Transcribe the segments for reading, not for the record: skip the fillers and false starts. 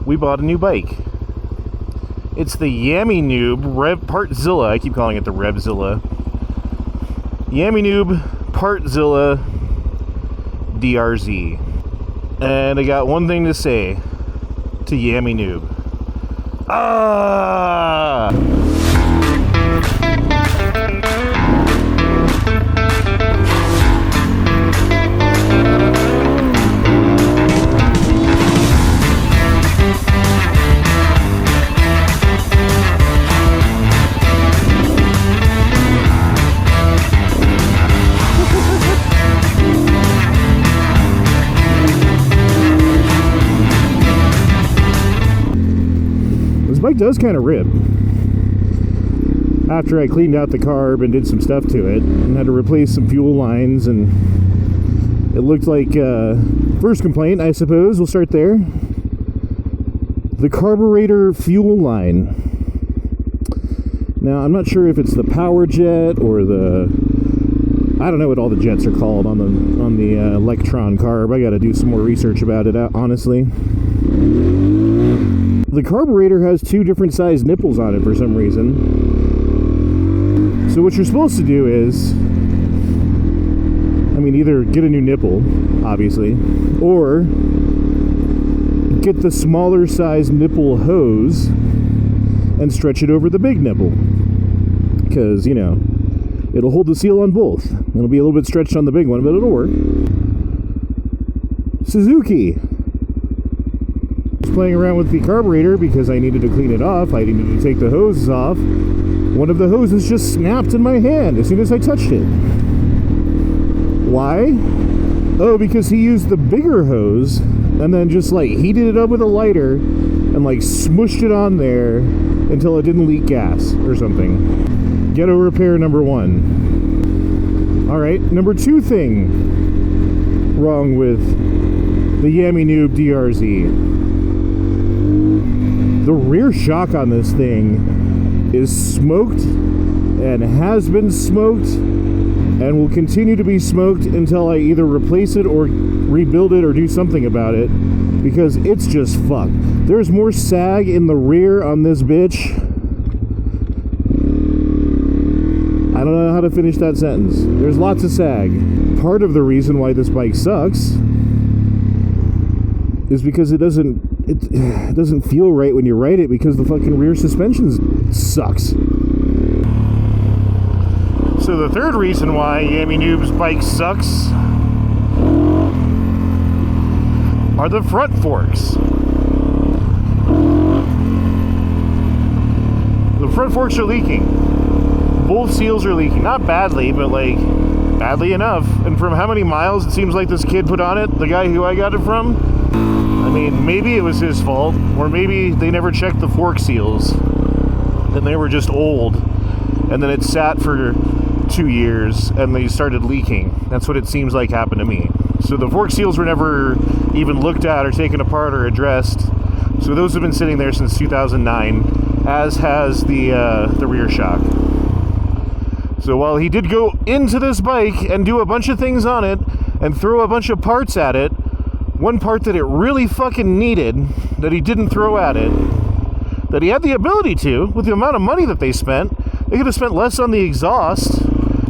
we bought a new bike. It's the Yammie Noob Partzilla. I keep calling it the Revzilla. Yammie Noob Partzilla DRZ. And I got one thing to say to Yammie Noob. Ah! This bike does kind of rip. After I cleaned out the carb and did some stuff to it and had to replace some fuel lines, and it looked like first complaint, I suppose, we'll start there. The carburetor fuel line. Now, I'm not sure if it's the power jet or the, I don't know what all the jets are called on the Electron carb. I got to do some more research about it, honestly. The carburetor has two different sized nipples on it for some reason. So what you're supposed to do is, I mean, either get a new nipple, obviously, or get the smaller size nipple hose and stretch it over the big nipple. Because, you know, it'll hold the seal on both. It'll be a little bit stretched on the big one, but it'll work. Suzuki. Playing around with the carburetor because I needed to clean it off. I needed to take the hoses off. One of the hoses just snapped in my hand as soon as I touched it. Why? Oh, because he used the bigger hose and then just like heated it up with a lighter and like smushed it on there until it didn't leak gas or something. Ghetto repair number one. Alright, number two thing wrong with the Yammie Noob DRZ. The rear shock on this thing is smoked and has been smoked and will continue to be smoked until I either replace it or rebuild it or do something about it, because it's just fucked. There's more sag in the rear on this bitch. I don't know how to finish that sentence. There's lots of sag. Part of the reason why this bike sucks is because it doesn't feel right when you ride it, because the fucking rear suspension sucks. So the third reason why Yammie Noob's bike sucks are the front forks. The front forks are leaking. Both seals are leaking. Not badly, but like badly enough. And from how many miles it seems like this kid put on it, the guy who I got it from, I mean, maybe it was his fault, or maybe they never checked the fork seals and they were just old, and then it sat for 2 years and they started leaking. That's what it seems like happened to me. So the fork seals were never even looked at or taken apart or addressed. So those have been sitting there since 2009, as has the rear shock. So while he did go into this bike and do a bunch of things on it and throw a bunch of parts at it, one part that it really fucking needed, that he didn't throw at it, that he had the ability to, with the amount of money that they spent, they could have spent less on the exhaust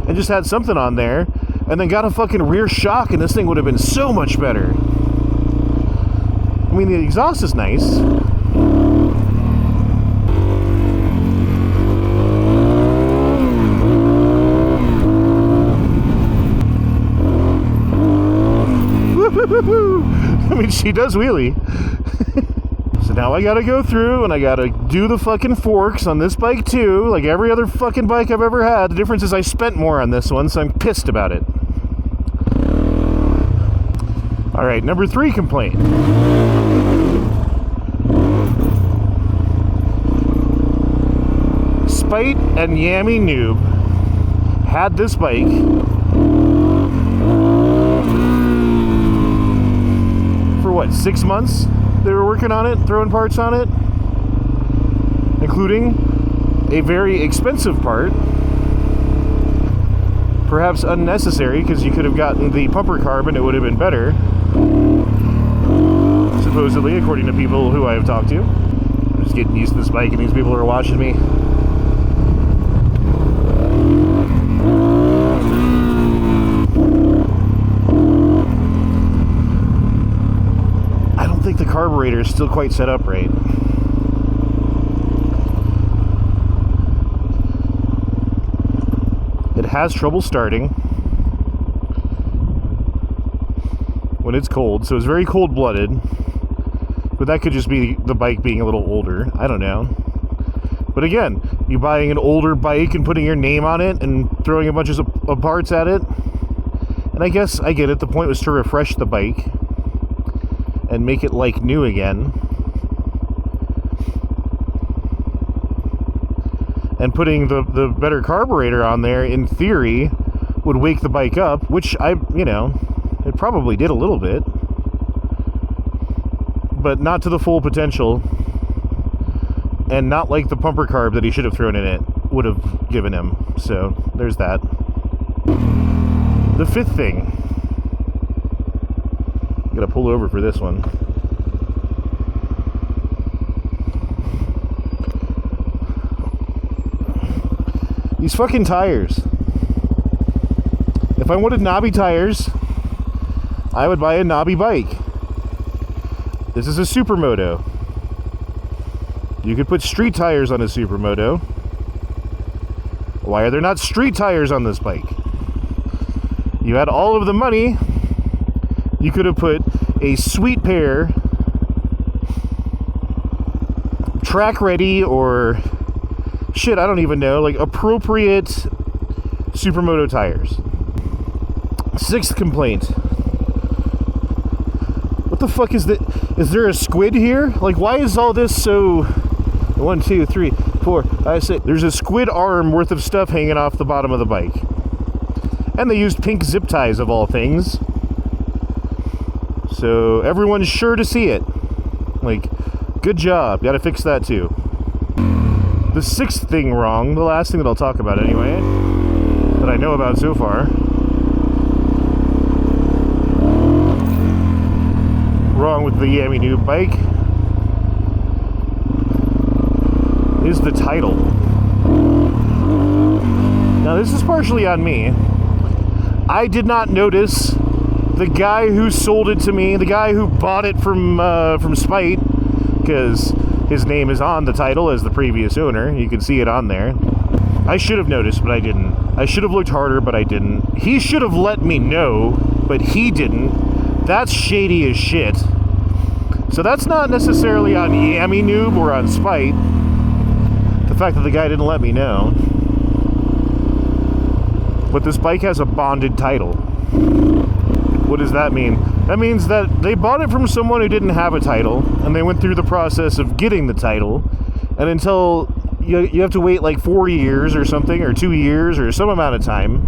and just had something on there, and then got a fucking rear shock, and this thing would have been so much better. I mean, the exhaust is nice. I mean, she does wheelie. So now I gotta go through and I gotta do the fucking forks on this bike too, like every other fucking bike I've ever had. The difference is I spent more on this one, so I'm pissed about it. Alright, number 3 complaint. Spite and Yammie Noob had this bike for what, 6 months? They were working on it, throwing parts on it, including a very expensive part, perhaps unnecessary, because you could have gotten the pumper carb and it would have been better. So supposedly, according to people who I have talked to. I'm just getting used to this bike and these people are watching me. I don't think the carburetor is still quite set up right. It has trouble starting when it's cold, so it's very cold-blooded. But that could just be the bike being a little older. I don't know. But again, you buying an older bike and putting your name on it and throwing a bunch of parts at it. And I guess I get it. The point was to refresh the bike and make it like new again. And putting the better carburetor on there, in theory, would wake the bike up, which it probably did a little bit. But not to the full potential. And not like the pumper carb that he should have thrown in it would have given him. So, there's that. The fifth thing. Gotta pull over for this one. These fucking tires. If I wanted knobby tires, I would buy a knobby bike. This is a Supermoto. You could put street tires on a Supermoto. Why are there not street tires on this bike? You had all of the money. You could have put a sweet pair, track ready, or shit, I don't even know, like appropriate Supermoto tires. Sixth complaint. What the fuck is that? Is there a squid here? Like, why is all this so... 1, 2, 3, 4, 5, 6. There's a squid arm worth of stuff hanging off the bottom of the bike. And they used pink zip ties of all things. So everyone's sure to see it. Like, good job. Gotta fix that too. The sixth thing wrong, the last thing that I'll talk about anyway, that I know about so far, wrong with the Yammie Noob bike, is the title. Now this is partially on me. I did not notice the guy who sold it to me, the guy who bought it from spite, because his name is on the title as the previous owner. You can see it on there. I should have noticed, but I didn't. I should have looked harder, but I didn't. He should have let me know, but he didn't. That's shady as shit. So that's not necessarily on Yammie Noob or on spite. The fact that the guy didn't let me know. But this bike has a bonded title. What does that mean? That means that they bought it from someone who didn't have a title, and they went through the process of getting the title, and until you have to wait like 4 years or something, or 2 years, or some amount of time,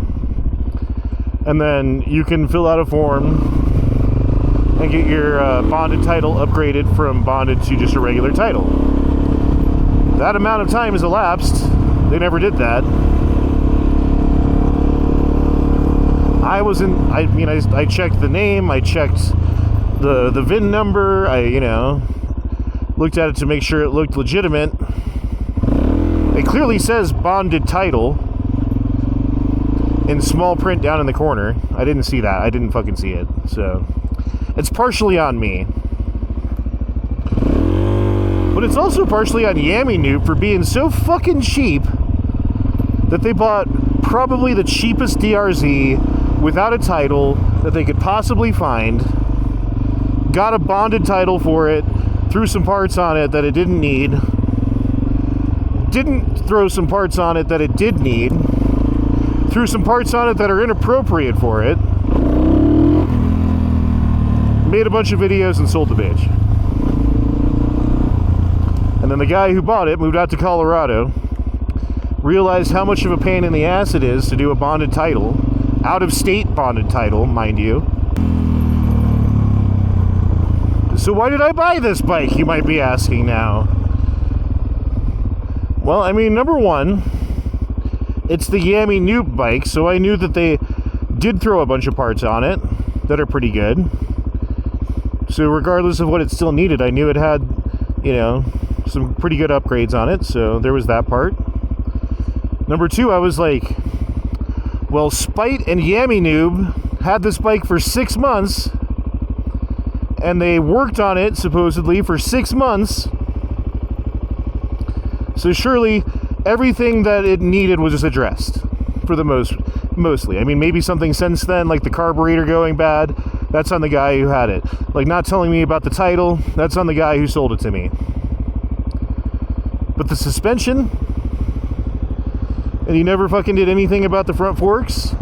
and then you can fill out a form and get your bonded title upgraded from bonded to just a regular title. That amount of time has elapsed. They never did that. I checked the name, I checked the VIN number, I looked at it to make sure it looked legitimate. It clearly says bonded title in small print down in the corner. I didn't see that. I didn't fucking see it. So it's partially on me. But it's also partially on Yammie Noob for being so fucking cheap that they bought probably the cheapest DRZ without a title that they could possibly find, got a bonded title for it, threw some parts on it that it didn't need, didn't throw some parts on it that it did need, threw some parts on it that are inappropriate for it, made a bunch of videos and sold the bitch. And then the guy who bought it moved out to Colorado, realized how much of a pain in the ass it is to do a bonded title, out-of-state bonded title, mind you. So why did I buy this bike, you might be asking now? Well, I mean, number one, it's the Yammie Noob bike, so I knew that they did throw a bunch of parts on it that are pretty good. So regardless of what it still needed, I knew it had, you know, some pretty good upgrades on it. So there was that part. Number two, I was like, well, Spite and Yammie Noob had this bike for 6 months, and they worked on it supposedly for 6 months. So surely everything that it needed was just addressed for the mostly. I mean, maybe something since then, like the carburetor going bad, that's on the guy who had it. Like not telling me about the title, that's on the guy who sold it to me. But the suspension, and he never fucking did anything about the front forks?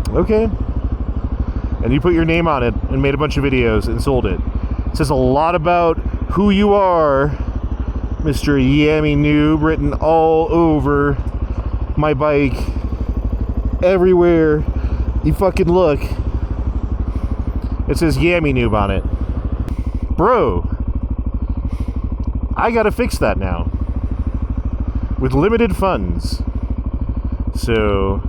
Okay. And you put your name on it and made a bunch of videos and sold it. It says a lot about who you are, Mr. Yammie Noob, written all over my bike. Everywhere you fucking look, it says Yammie Noob on it. Bro, I gotta fix that now. With limited funds. So,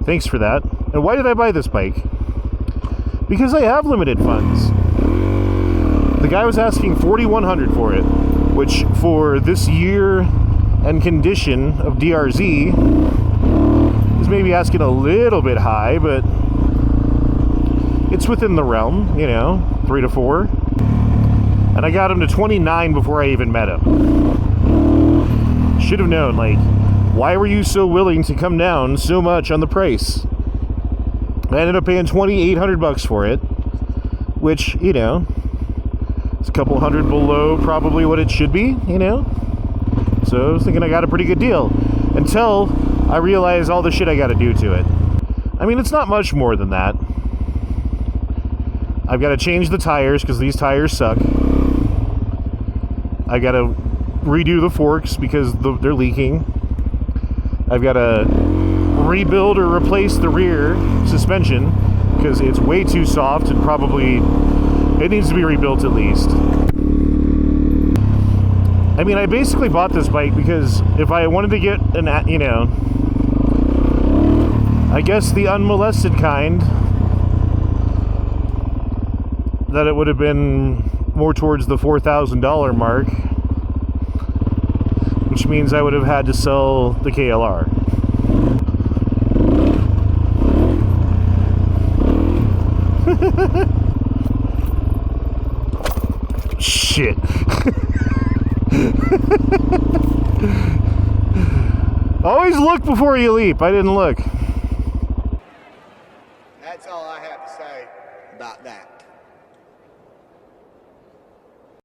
thanks for that. And why did I buy this bike? Because I have limited funds. The guy was asking $4,100 for it, which for this year and condition of DRZ is maybe asking a little bit high, but it's within the realm, you know, 3 to 4. And I got him to 29 before I even met him. Should have known, like, why were you so willing to come down so much on the price? I ended up paying $2,800 for it, which, you know, it's a couple hundred below probably what it should be, you know? So I was thinking I got a pretty good deal until I realized all the shit I got to do to it. I mean, it's not much more than that. I've got to change the tires because these tires suck. I got to redo the forks because they're leaking. I've got to rebuild or replace the rear suspension because it's way too soft and probably it needs to be rebuilt at least. I mean, I basically bought this bike because if I wanted to get an, you know, I guess the unmolested kind, that it would have been more towards the $4,000 mark, which means I would have had to sell the KLR. Shit. Always look before you leap. I didn't look.